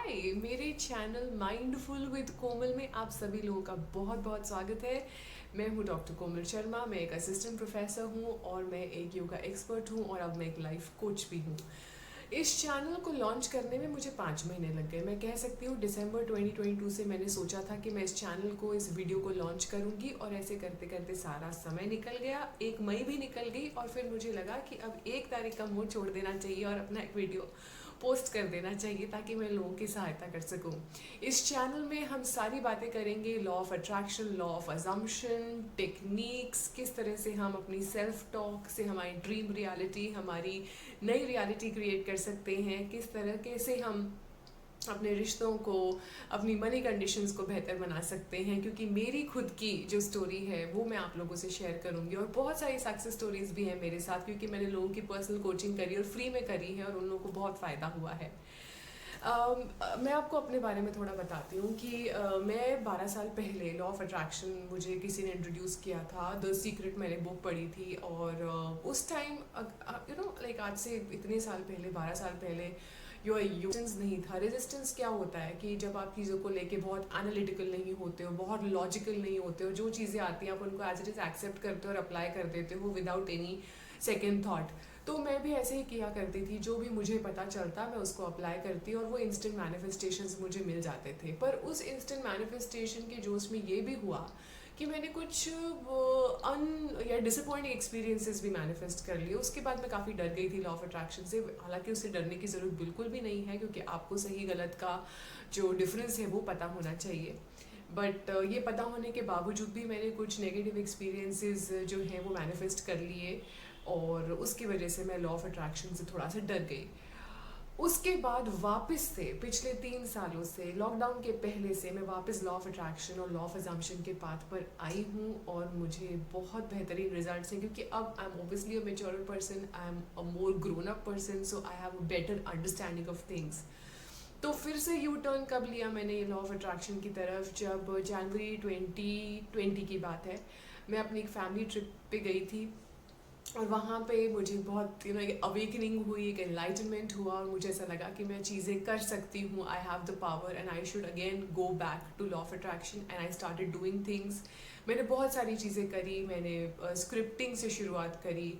हाय, मेरे channel mindful with कोमल में आप सभी लोगों का बहुत बहुत स्वागत है। मैं हूँ डॉक्टर कोमल शर्मा। मैं एक असिस्टेंट प्रोफेसर हूँ और मैं एक योगा एक्सपर्ट हूँ और अब मैं एक लाइफ कोच भी हूँ। इस चैनल को लॉन्च करने में मुझे 5 महीने लग गए। मैं कह सकती हूँ दिसंबर 2022 से मैंने सोचा था कि मैं इस चैनल को, इस वीडियो को लॉन्च करूँगी और ऐसे करते करते सारा समय निकल गया। 1 मई भी निकल गई और फिर मुझे लगा कि अब 1 तारीख का मोड़ छोड़ देना चाहिए और अपना एक वीडियो पोस्ट कर देना चाहिए ताकि मैं लोगों की सहायता कर सकूं। इस चैनल में हम सारी बातें करेंगे, law of attraction, law of assumption, techniques, किस तरह से हम अपनी सेल्फ टॉक से हमारी ड्रीम रियलिटी, हमारी नई रियलिटी क्रिएट कर सकते हैं, किस तरह के से हम अपने रिश्तों को, अपनी मनी कंडीशंस को बेहतर बना सकते हैं। क्योंकि मेरी खुद की जो स्टोरी है वो मैं आप लोगों से शेयर करूंगी और बहुत सारी सक्सेस स्टोरीज भी हैं मेरे साथ, क्योंकि मैंने लोगों की पर्सनल कोचिंग करी और फ्री में करी है और उन लोगों को बहुत फ़ायदा हुआ है। मैं आपको अपने बारे में थोड़ा बताती हूँ कि मैं 12 साल पहले लॉ ऑफ अट्रैक्शन मुझे किसी ने इंट्रोड्यूस किया था। द सीक्रेट मैंने बुक पढ़ी थी और उस टाइम लाइक आज से इतने साल पहले, 12 साल पहले, योर रेजिस्टेंस नहीं था। रेजिस्टेंस क्या होता है कि जब आप चीज़ों को लेके बहुत एनालिटिकल नहीं होते हो, बहुत लॉजिकल नहीं होते हो, जो चीज़ें आती हैं आप उनको एज इट इज़ एक्सेप्ट करते हो और अप्लाई कर देते हो विदाउट एनी सेकेंड थाट। तो मैं भी ऐसे ही किया करती थी, जो भी मुझे पता चलता मैं उसको अप्लाई करती और वो इंस्टेंट मैनिफेस्टेशंस मुझे मिल जाते थे। पर उस इंस्टेंट मैनिफेस्टेशन के जोश में ये भी हुआ कि मैंने कुछ या डिसअपॉइंटिंग एक्सपीरियंसेस भी मैनिफेस्ट कर लिए। उसके बाद मैं काफ़ी डर गई थी लॉ ऑफ अट्रैक्शन से। हालांकि उससे डरने की ज़रूरत बिल्कुल भी नहीं है, क्योंकि आपको सही गलत का जो डिफरेंस है वो पता होना चाहिए। बट ये पता होने के बावजूद भी मैंने कुछ नेगेटिव एक्सपीरियंसेस जो हैं वो मैनिफेस्ट कर लिए और उसकी वजह से मैं लॉ ऑफ अट्रैक्शन से थोड़ा सा डर गई। उसके बाद वापस से पिछले 3 सालों से, लॉकडाउन के पहले से, मैं वापस लॉ ऑफ अट्रैक्शन और लॉ ऑफ अजम्पशन के पाथ पर आई हूँ और मुझे बहुत बेहतरीन रिजल्ट्स हैं। क्योंकि अब I am obviously a mature person, I am a more grown up person, so I have a better understanding of things. तो फिर से यू टर्न कब लिया मैंने ये लॉ ऑफ अट्रैक्शन की तरफ, जब जनवरी 2020 की बात है। मैं अपनी एक फैमिली ट्रिप पे गई थी और वहाँ पे मुझे बहुत एक अवेकनिंग हुई, एक एनलाइटनमेंट हुआ और मुझे ऐसा लगा कि मैं चीज़ें कर सकती हूँ। I have the power and I should again go back to law of attraction and I started doing things. मैंने बहुत सारी चीज़ें करी। मैंने स्क्रिप्टिंग से शुरुआत करी,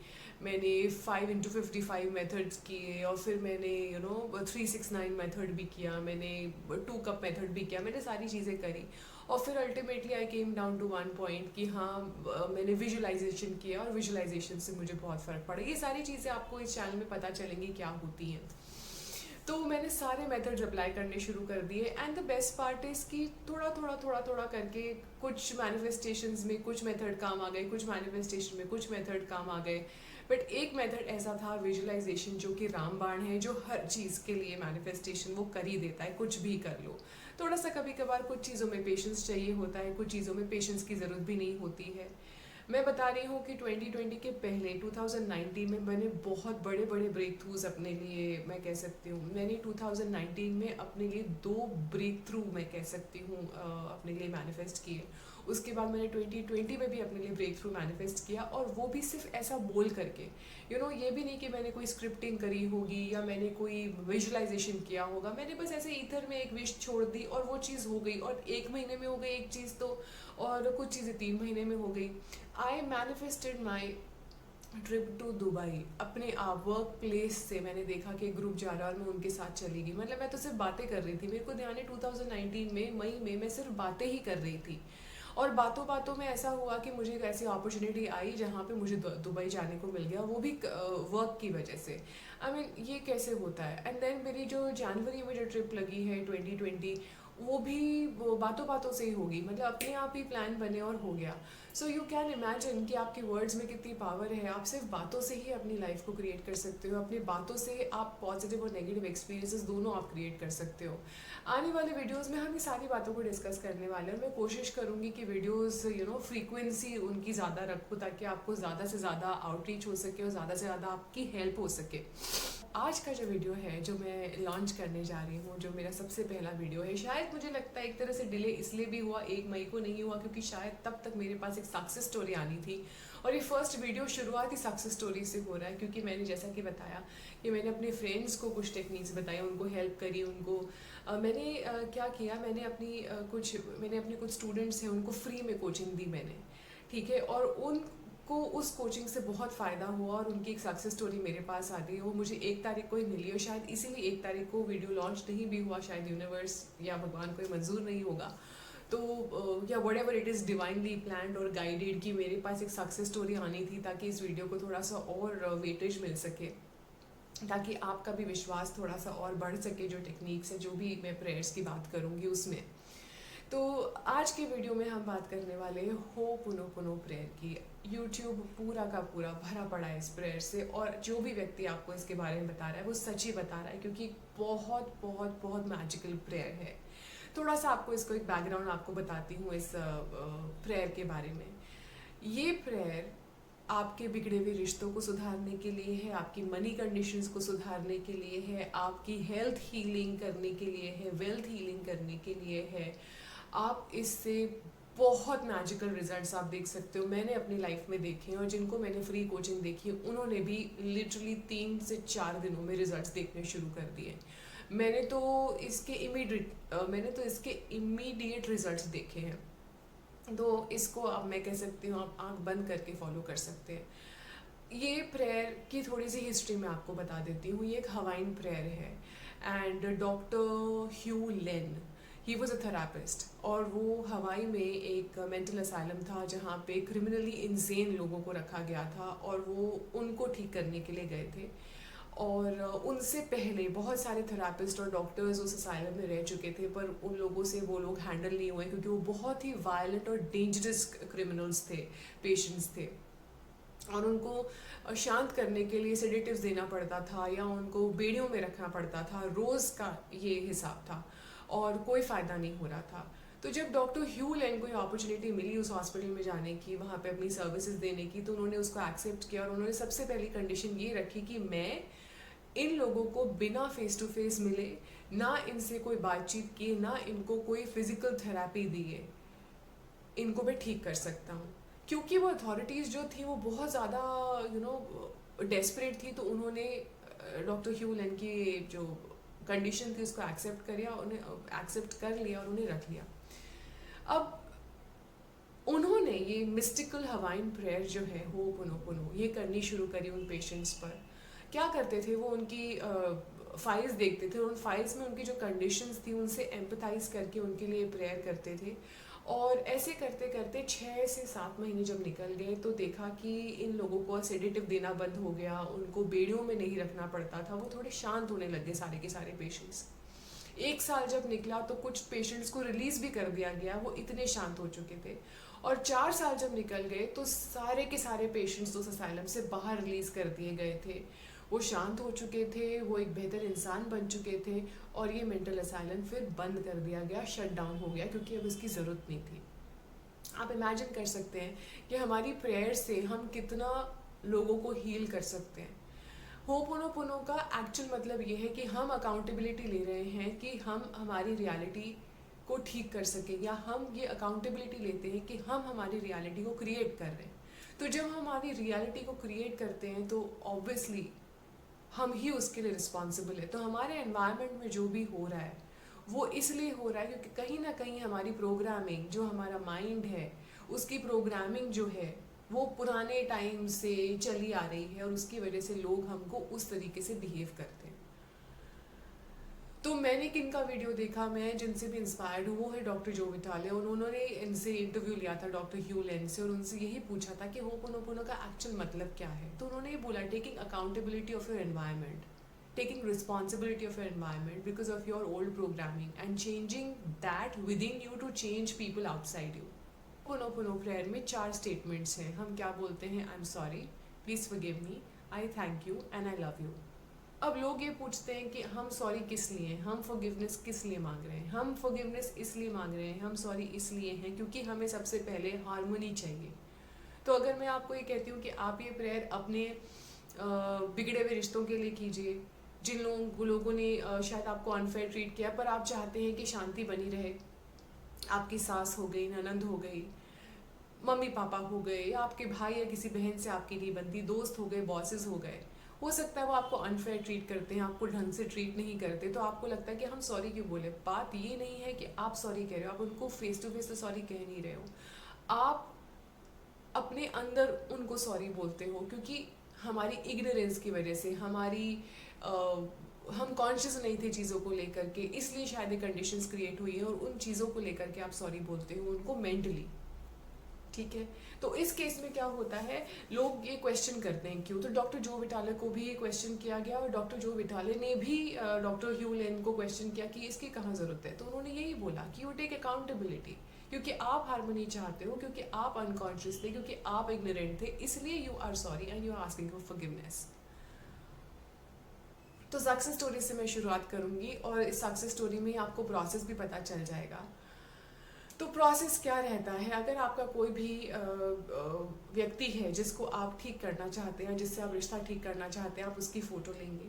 मैंने 5x55 मेथड्स किए और फिर मैंने 369 मेथड भी किया, मैंने 2 कप मेथड भी किया, मैंने सारी चीज़ें करी। और फिर ultimately I came down to one point कि हाँ, मैंने विजुअलाइजेशन किया और विजुअलाइजेशन से मुझे बहुत फ़र्क पड़ा। ये सारी चीज़ें आपको इस चैनल में पता चलेंगी क्या होती हैं। तो मैंने सारे मेथड्स अप्लाई करने शुरू कर दिए and the best part is कि थोड़ा थोड़ा थोड़ा थोड़ा करके कुछ मैनिफेस्टेशंस में कुछ मेथड काम आ गए, कुछ मैनिफेस्टेशन में कुछ मेथड काम आ गए। बट एक मेथड ऐसा था, विजुअलाइजेशन, जो कि रामबाण है, जो हर चीज़ के लिए मैनिफेस्टेशन वो कर ही देता है, कुछ भी कर लो। थोड़ा सा कभी कभार कुछ चीज़ों में पेशेंस चाहिए होता है, कुछ चीज़ों में पेशेंस की ज़रूरत भी नहीं होती है। मैं बता रही हूँ कि 2020 के पहले 2019 में मैंने बहुत बड़े बड़े ब्रेक थ्रूज अपने लिए, मैं कह सकती हूँ, मैंने 2019 में अपने लिए 2 ब्रेक थ्रू, मैं कह सकती हूँ, अपने लिए मैनिफेस्ट किए। उसके बाद मैंने 2020 में भी अपने लिए ब्रेक थ्रू मैनिफेस्ट किया और वो भी सिर्फ ऐसा बोल करके। ये भी नहीं कि मैंने कोई स्क्रिप्टिंग करी होगी या मैंने कोई विजुअलाइजेशन किया होगा। मैंने बस ऐसे ईथर में एक विश छोड़ दी और वो चीज़ हो गई। और 1 महीने में हो गई एक चीज़ तो, और कुछ चीज़ें 3 महीने में हो गई। I manifested my trip to Dubai. अपने आप वर्क प्लेस से मैंने देखा कि ग्रुप जा रहा है और मैं उनके साथ चली गई। मतलब मैं तो सिर्फ बातें कर रही थी। मेरे को ध्यान है 2019 में मई में मैं सिर्फ बातें ही कर रही थी और बातों बातों में ऐसा हुआ कि मुझे एक ऐसी अपॉर्चुनिटी आई जहाँ पे मुझे दुबई जाने को मिल गया, वो भी वर्क की वजह से। आई मीन ये कैसे होता है। एंड देन मेरी जो जनवरी में जो ट्रिप लगी है 2020, वो भी वो बातों बातों से ही होगी। मतलब अपने आप ही प्लान बने और हो गया। सो यू कैन इमेजिन कि आपके वर्ड्स में कितनी पावर है। आप सिर्फ बातों से ही अपनी लाइफ को क्रिएट कर सकते हो। अपनी बातों से आप पॉजिटिव और नेगेटिव एक्सपीरियंसेस दोनों आप क्रिएट कर सकते हो। आने वाले वीडियोस में हम ये सारी बातों को डिस्कस करने वाले हैं। मैं कोशिश करूँगी कि वीडियोस फ्रीक्वेंसी उनकी ज़्यादा रखूँ ताकि आपको ज़्यादा से ज़्यादा आउटरीच हो सके और ज़्यादा से ज़्यादा आपकी हेल्प हो सके। आज का जो वीडियो है जो मैं लॉन्च करने जा रही हूँ, जो मेरा सबसे पहला वीडियो है, शायद मुझे लगता है एक तरह से डिले इसलिए भी हुआ, 1 मई को नहीं हुआ क्योंकि शायद तब तक मेरे पास एक सक्सेस स्टोरी आनी थी। और ये फर्स्ट वीडियो शुरुआती सक्सेस स्टोरी से हो रहा है क्योंकि मैंने जैसा कि बताया कि मैंने अपने फ्रेंड्स को कुछ टेक्निक्स बताई, उनको हेल्प करी, उनको मैंने क्या किया, मैंने अपने कुछ स्टूडेंट्स हैं उनको फ्री में कोचिंग दी मैंने, ठीक है। और उनको उस कोचिंग से बहुत फ़ायदा हुआ और उनकी एक सक्सेस स्टोरी मेरे पास आ गई। वो मुझे 1 तारीख को ही मिली और शायद इसीलिए 1 तारीख को वीडियो लॉन्च नहीं भी हुआ, शायद यूनिवर्स या भगवान को मंजूर नहीं होगा, तो या what ever it is divinely planned और गाइडेड कि मेरे पास एक सक्सेस स्टोरी आनी थी ताकि इस वीडियो को थोड़ा सा और वेटेज मिल सके, ताकि आपका भी विश्वास थोड़ा सा और बढ़ सके जो टेक्निक्स है, जो भी मैं प्रेयर्स की बात करूँगी उसमें। तो आज के वीडियो में हम बात करने वाले हैं हो'ओपोनोपोनो प्रेयर की। यूट्यूब पूरा का पूरा भरा पड़ा है इस प्रेयर से, और जो भी व्यक्ति आपको इसके बारे में बता रहा है वो सच ही बता रहा है क्योंकि बहुत बहुत बहुत मैजिकल प्रेयर है। थोड़ा सा आपको इसको एक बैकग्राउंड आपको बताती हूँ इस प्रेयर के बारे में। ये प्रेयर आपके बिगड़े हुए रिश्तों को सुधारने के लिए है, आपकी मनी कंडीशंस को सुधारने के लिए है, आपकी हेल्थ हीलिंग करने के लिए है, वेल्थ हीलिंग करने के लिए है। आप इससे बहुत मैजिकल रिजल्ट्स आप देख सकते हो। मैंने अपनी लाइफ में देखे हैं और जिनको मैंने फ्री कोचिंग देखी है उन्होंने भी लिटरली 3 से 4 दिनों में रिजल्ट्स देखने शुरू कर दिए। मैंने तो इसके इमीडिएट रिजल्ट्स देखे हैं। तो इसको अब मैं कह सकती हूँ आप आंख बंद करके फॉलो कर सकते हैं। ये प्रेयर की थोड़ी सी हिस्ट्री मैं आपको बता देती हूँ। ये एक हवाइन प्रेयर है and doctor Hew Len, he was a therapist, और वो हवाई में एक मेंटल असाइलम था जहाँ पे क्रिमिनली इंसेन लोगों को रखा गया था और वो उनको ठीक करने के लिए गए थे। और उनसे पहले बहुत सारे थेरापिस्ट और डॉक्टर्स उस असाइलम में रह चुके थे, पर उन लोगों से वो लोग हैंडल नहीं हुए क्योंकि वो बहुत ही वायलेंट और डेंजरस क्रिमिनल्स थे, पेशेंट्स थे, और उनको शांत करने के लिए सेडेटिव्स देना पड़ता था या उनको बेड़ियों में रखना पड़ता था। रोज़ का ये हिसाब था और कोई फ़ायदा नहीं हो रहा था। तो जब डॉक्टर ह्यू लेन को ये अपॉर्चुनिटी मिली उस हॉस्पिटल में जाने की, वहाँ पे अपनी सर्विसेज देने की, तो उन्होंने उसको एक्सेप्ट किया और उन्होंने सबसे पहली कंडीशन ये रखी कि मैं इन लोगों को बिना फेस टू फेस मिले, ना इनसे कोई बातचीत किए, ना इनको कोई फिजिकल थेरेपी दिए, इनको मैं ठीक कर सकता हूँ। क्योंकि वो अथॉरिटीज़ जो थी वो बहुत ज़्यादा डेस्परेट थी, तो उन्होंने डॉक्टर ह्यू लेन की जो कंडीशन थी उसको एक्सेप्ट कर लिया और उन्हें रख लिया। अब उन्होंने ये मिस्टिकल हवाइन प्रेयर जो है हो'ओपोनोपोनो ये करनी शुरू करी उन पेशेंट्स पर। क्या करते थे वो, उनकी फाइल्स देखते थे और उन फाइल्स में उनकी जो कंडीशंस थी उनसे एम्पथाइज करके उनके लिए प्रेयर करते थे। और ऐसे करते करते 6 से 7 महीने जब निकल गए तो देखा कि इन लोगों को सेडेटिव देना बंद हो गया, उनको बेड़ियों में नहीं रखना पड़ता था, वो थोड़े शांत होने लगे सारे के सारे पेशेंट्स। 1 साल जब निकला तो कुछ पेशेंट्स को रिलीज भी कर दिया गया, वो इतने शांत हो चुके थे। और 4 साल जब निकल गए तो सारे के सारे पेशेंट्स उस असाइलम से बाहर रिलीज कर दिए गए थे। वो शांत हो चुके थे, वो एक बेहतर इंसान बन चुके थे और ये मेंटल असाइलम फिर बंद कर दिया गया, शट डाउन हो गया क्योंकि अब इसकी ज़रूरत नहीं थी। आप इमेजिन कर सकते हैं कि हमारी प्रेयर से हम कितना लोगों को हील कर सकते हैं। हो'ओपोनोपोनो का एक्चुअल मतलब ये है कि हम अकाउंटेबिलिटी ले रहे हैं कि हम हमारी रियलिटी को ठीक कर सकें, या हम ये अकाउंटेबिलिटी लेते हैं कि हम हमारी रियलिटी को क्रिएट कर रहे हैं। तो जब हम हमारी रियलिटी को क्रिएट करते हैं तो ऑब्वियसली हम ही उसके लिए रिस्पॉन्सिबल है। तो हमारे एनवायरनमेंट में जो भी हो रहा है वो इसलिए हो रहा है क्योंकि कहीं ना कहीं हमारी प्रोग्रामिंग, जो हमारा माइंड है उसकी प्रोग्रामिंग जो है वो पुराने टाइम से चली आ रही है और उसकी वजह से लोग हमको उस तरीके से बिहेव करते हैं। तो मैंने किनका वीडियो देखा, मैं जिनसे भी इंस्पायर्ड हूँ वो है डॉक्टर जो विटाले। उन्होंने इनसे इंटरव्यू लिया था डॉक्टर ह्यू लेन से और उनसे यही पूछा था कि हो'ओपोनोपोनो का एक्चुअल मतलब क्या है। तो उन्होंने ये बोला, taking accountability of your environment, taking responsibility of your environment because of your old programming and changing that within you to change people outside you. Ho'oponopono prayer में 4 स्टेटमेंट्स हैं। हम क्या बोलते हैं, I am sorry, please forgive me, I thank you and I love you. अब लोग ये पूछते हैं कि हम सॉरी किस लिए, हम फॉरगिवनेस किस लिए मांग रहे हैं। हम फॉरगिवनेस इसलिए मांग रहे हैं, हम सॉरी इसलिए हैं क्योंकि हमें सबसे पहले हार्मनी चाहिए। तो अगर मैं आपको ये कहती हूँ कि आप ये प्रेयर अपने बिगड़े हुए रिश्तों के लिए कीजिए, जिन लोगों ने शायद आपको अनफेयर ट्रीट किया, पर आप चाहते हैं कि शांति बनी रहे। आपकी सास हो गई, ननंद हो गई, मम्मी पापा हो गए, आपके भाई या किसी बहन से आपकी नहीं बनती, दोस्त हो गए, बॉसेस हो गए। हो सकता है वो आपको अनफेयर ट्रीट करते हैं, आपको ढंग से ट्रीट नहीं करते, तो आपको लगता है कि हम सॉरी क्यों बोले। बात ये नहीं है कि आप सॉरी कह रहे हो, आप उनको फेस टू फेस तो सॉरी कह नहीं रहे हो, आप अपने अंदर उनको सॉरी बोलते हो, क्योंकि हमारी इग्नोरेंस की वजह से, हम कॉन्शियस नहीं थे चीज़ों को लेकर के, इसलिए शायद ये कंडीशंस क्रिएट हुई है और उन चीज़ों को लेकर के आप सॉरी बोलते हो उनको मेंटली। ठीक है, तो इस केस में क्या होता है, लोग ये क्वेश्चन करते हैं क्यों। तो डॉक्टर जो विटाले को भी ये क्वेश्चन किया गया और डॉक्टर जो विटाले ने भी डॉक्टर ह्यू लेन को क्वेश्चन किया कि इसकी कहाँ ज़रूरत है। तो उन्होंने यही बोला कि यू टेक अकाउंटेबिलिटी, क्योंकि आप हार्मनी चाहते हो, क्योंकि आप अनकॉन्शियस थे, क्योंकि आप इग्नोरेंट थे, इसलिए you are sorry and you are asking for forgiveness. तो सक्सेस स्टोरी से मैं शुरुआत करूंगी और इस सक्सेस स्टोरी में आपको प्रोसेस भी पता चल जाएगा। तो प्रोसेस क्या रहता है, अगर आपका कोई भी व्यक्ति है जिसको आप ठीक करना चाहते हैं, जिससे आप रिश्ता ठीक करना चाहते हैं, आप उसकी फ़ोटो लेंगे।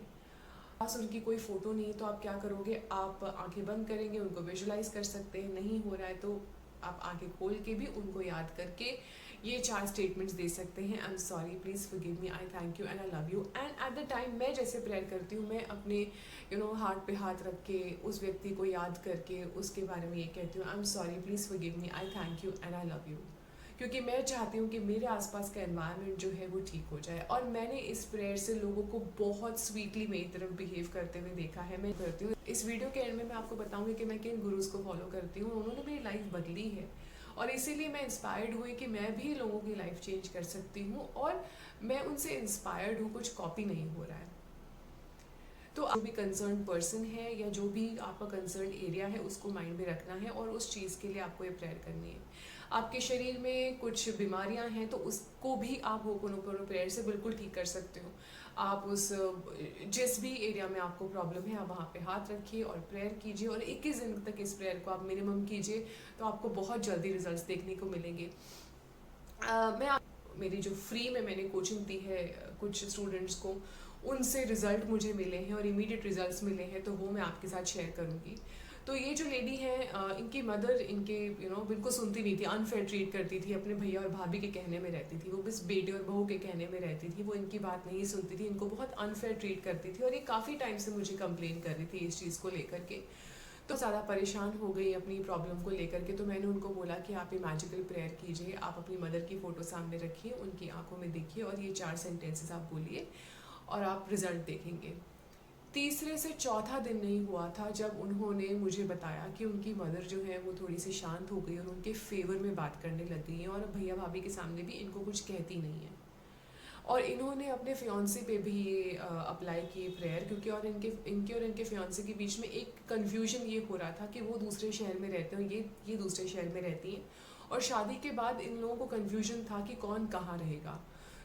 पास उनकी कोई फ़ोटो नहीं है तो आप क्या करोगे, आप आंखें बंद करेंगे, उनको विजुलाइज कर सकते हैं। नहीं हो रहा है तो आप आंखें खोल के भी उनको याद करके ये 4 स्टेटमेंट्स दे सकते हैं। I am sorry, please forgive me, I thank you and I love you. And at the time मैं जैसे प्रेयर करती हूँ, मैं अपने हार्ट पे हाथ रख के उस व्यक्ति को याद करके उसके बारे में ये कहती हूँ, आई am sorry, please forgive me, I thank you and I love you. क्योंकि मैं चाहती हूँ कि मेरे आसपास का एनवायरनमेंट जो है वो ठीक हो जाए। और मैंने इस प्रेयर से लोगों को बहुत स्वीटली मेरी तरफ बिहेव करते हुए देखा है। मैं करती हूँ, इस वीडियो के एंड में मैं आपको बताऊँगी कि मैं किन गुरुज को फॉलो करती हूँ, उन्होंने मेरी लाइफ बदली है और इसीलिए मैं इंस्पायर्ड हुई कि मैं भी लोगों की लाइफ चेंज कर सकती हूँ और मैं उनसे इंस्पायर्ड हूँ, कुछ कॉपी नहीं हो रहा है। तो जो भी कंसर्न पर्सन है या जो भी आपका कंसर्न एरिया है उसको माइंड में रखना है और उस चीज़ के लिए आपको ये प्रेयर करनी है। आपके शरीर में कुछ बीमारियां हैं तो उसको भी आप होपोनोपोनो प्रेयर से बिल्कुल ठीक कर सकते हो। आप जिस भी एरिया में आपको प्रॉब्लम है आप वहाँ पे हाथ रखिए और प्रेयर कीजिए और 21 दिन तक इस प्रेयर को आप मिनिमम कीजिए, तो आपको बहुत जल्दी रिजल्ट्स देखने को मिलेंगे। मेरी जो फ्री में मैंने कोचिंग दी है कुछ स्टूडेंट्स को, उनसे रिज़ल्ट मुझे मिले हैं और इमीडिएट रिजल्ट्स मिले हैं, तो वो मैं आपके साथ शेयर करूँगी। तो ये जो लेडी है, इनकी मदर इनके बिल्कुल सुनती नहीं थी, अनफेयर ट्रीट करती थी, अपने भैया और भाभी के कहने में रहती थी, वो बस बेटे और बहू के कहने में रहती थी, वो इनकी बात नहीं सुनती थी, इनको बहुत अनफेयर ट्रीट करती थी और ये काफ़ी टाइम से मुझे कंप्लेन कर रही थी इस चीज़ को लेकर के। तो ज़्यादा परेशान हो गई अपनी प्रॉब्लम को लेकर के, तो मैंने उनको बोला कि आप ये मैजिकल प्रेयर कीजिए, आप अपनी मदर की फ़ोटो सामने रखिए, उनकी आंखों में देखिए और ये 4 सेंटेंसेस आप बोलिए और आप रिज़ल्ट देखेंगे। तीसरे से चौथा दिन नहीं हुआ था जब उन्होंने मुझे बताया कि उनकी मदर जो है वो थोड़ी सी शांत हो गई और उनके फेवर में बात करने लग गई हैं और भैया भाभी के सामने भी इनको कुछ कहती नहीं है। और इन्होंने अपने फियांसे पे भी ये अप्लाई किए प्रेयर, क्योंकि और इनके फियांसे के बीच में एक कन्फ्यूजन ये हो रहा था कि वो दूसरे शहर में रहते हैं, ये दूसरे शहर में रहती हैं और शादी के बाद इन लोगों को कन्फ्यूजन था कि कौन कहाँ रहेगा।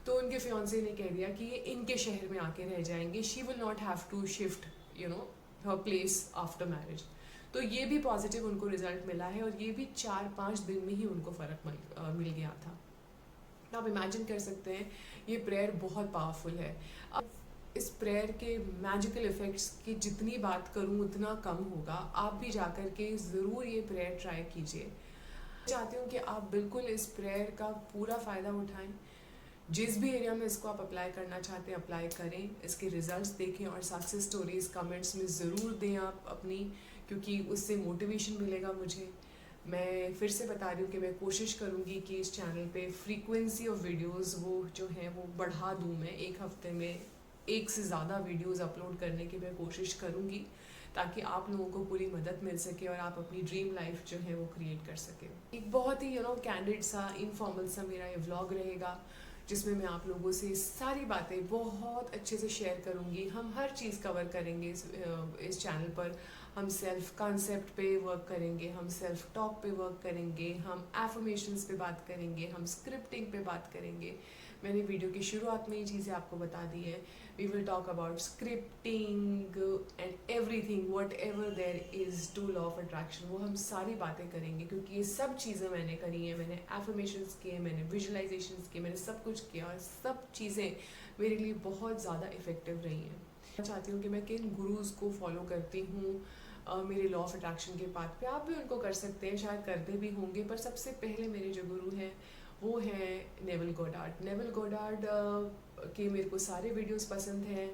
तो उनके फियांसे ने कह दिया कि ये इनके शहर में आके रह जाएंगे, she will not have to shift her place after marriage. तो ये भी पॉजिटिव उनको रिजल्ट मिला है और ये भी 4-5 दिन में ही उनको फ़र्क मिल गया था। तो आप इमेजिन कर सकते हैं ये प्रेयर बहुत पावरफुल है। अब इस प्रेयर के मैजिकल इफ़ेक्ट्स की जितनी बात करूं उतना कम होगा। आप भी जाकर के ज़रूर ये प्रेयर ट्राई कीजिए। चाहती हूँ कि आप बिल्कुल इस प्रेयर का पूरा फ़ायदा उठाएं। जिस भी एरिया में इसको आप अप्लाई करना चाहते हैं अप्लाई करें, इसके रिजल्ट्स देखें और सक्सेस स्टोरीज कमेंट्स में ज़रूर दें आप अपनी, क्योंकि उससे मोटिवेशन मिलेगा मुझे। मैं फिर से बता रही हूँ कि मैं कोशिश करूँगी कि इस चैनल पे फ्रीक्वेंसी ऑफ वीडियोस वो जो है वो बढ़ा दूँ। मैं एक हफ्ते में 1 से ज़्यादा वीडियोस अपलोड करने की मैं कोशिश करूँगी ताकि आप लोगों को पूरी मदद मिल सके और आप अपनी ड्रीम लाइफ जो है वो क्रिएट कर सकें। एक बहुत ही कैंडिड सा इनफॉर्मल सा मेरा ये व्लॉग रहेगा जिसमें मैं आप लोगों से सारी बातें बहुत अच्छे से शेयर करूँगी। हम हर चीज़ कवर करेंगे इस चैनल पर। हम सेल्फ कॉन्सेप्ट पे वर्क करेंगे, हम सेल्फ टॉक पे वर्क करेंगे, हम एफर्मेशंस पे बात करेंगे, हम स्क्रिप्टिंग पे बात करेंगे। मैंने वीडियो की शुरुआत में ये चीज़ें आपको बता दी है। We will talk about scripting and everything whatever there is to law of attraction, वो हम सारी बातें करेंगे क्योंकि ये सब चीज़ें मैंने करी हैं। मैंने एफर्मेशंस किए, मैंने विजुअलाइजेशंस किए, मैंने सब कुछ किया और सब चीज़ें मेरे लिए बहुत ज़्यादा इफ़ेक्टिव रही हैं। मैं चाहती हूँ कि मैं किन गुरुज़ को फॉलो करती हूँ मेरे लॉ ऑफ अट्रैक्शन के पाथ पे। आप भी उनको कर सकते हैं, शायद करते भी होंगे, पर सबसे पहले मेरे जो गुरु हैं वो हैं नेविल गोडार्ड। नेविल गोडार्ड के मेरे को सारे वीडियोस पसंद हैं।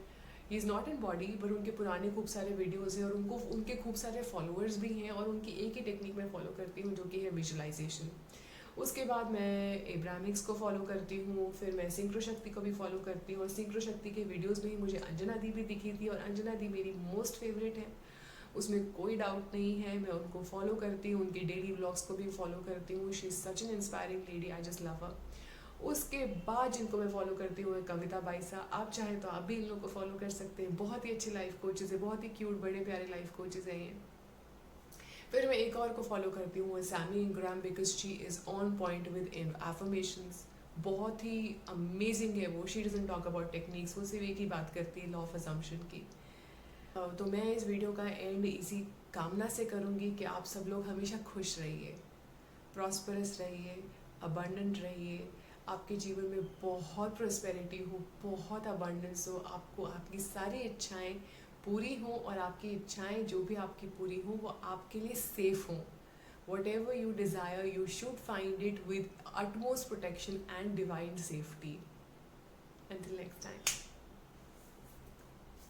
He is not in body, पर उनके पुराने खूब सारे वीडियोस हैं और उनके खूब सारे फॉलोअर्स भी हैं, और उनकी एक ही टेक्निक मैं फॉलो करती हूँ जो कि है विजुअलाइजेशन। उसके बाद मैं एब्राहम हिक्स को फॉलो करती हूँ, फिर मैं सिंक्रो शक्ति को भी फॉलो करती हूँ, और सिंक्रो शक्ति के वीडियोस में ही मुझे अंजना दी भी दिखी थी, और अंजना दी मेरी मोस्ट फेवरेट है, उसमें कोई डाउट नहीं है। मैं उनको फॉलो करती हूँ, उनके डेली व्लॉग्स को भी फॉलो करती हूँ। She is such an inspiring lady, I just love हर। उसके बाद जिनको मैं फॉलो करती हूँ कविता बाईसा। आप चाहें तो आप भी इन लोगों को फॉलो कर सकते हैं, बहुत ही अच्छे लाइफ कोचेज़ है, बहुत ही क्यूट बड़े प्यारे लाइफ कोचेज़ हैं ये। फिर मैं एक और को फॉलो करती हूँ Sammy Ingram, because she is on point with affirmations. बहुत ही अमेजिंग है वो। She doesn't talk about techniques, वो सिर्फ एक ही बात करती है, लॉ ऑफ असम्पशन की। तो मैं इस वीडियो का एंड इसी कामना से करूँगी कि आप सब लोग हमेशा खुश रहिए, प्रॉस्परस रहिए, अबंडेंट रहिए, आपके जीवन में बहुत प्रोस्पेरिटी हो, बहुत अबंडेंस हो, आपको आपकी सारी इच्छाएं पूरी हों, और आपकी इच्छाएं जो भी आपकी पूरी हों वो आपके लिए सेफ हों। Whatever you desire, you should find it with utmost protection and divine safety. Until next time.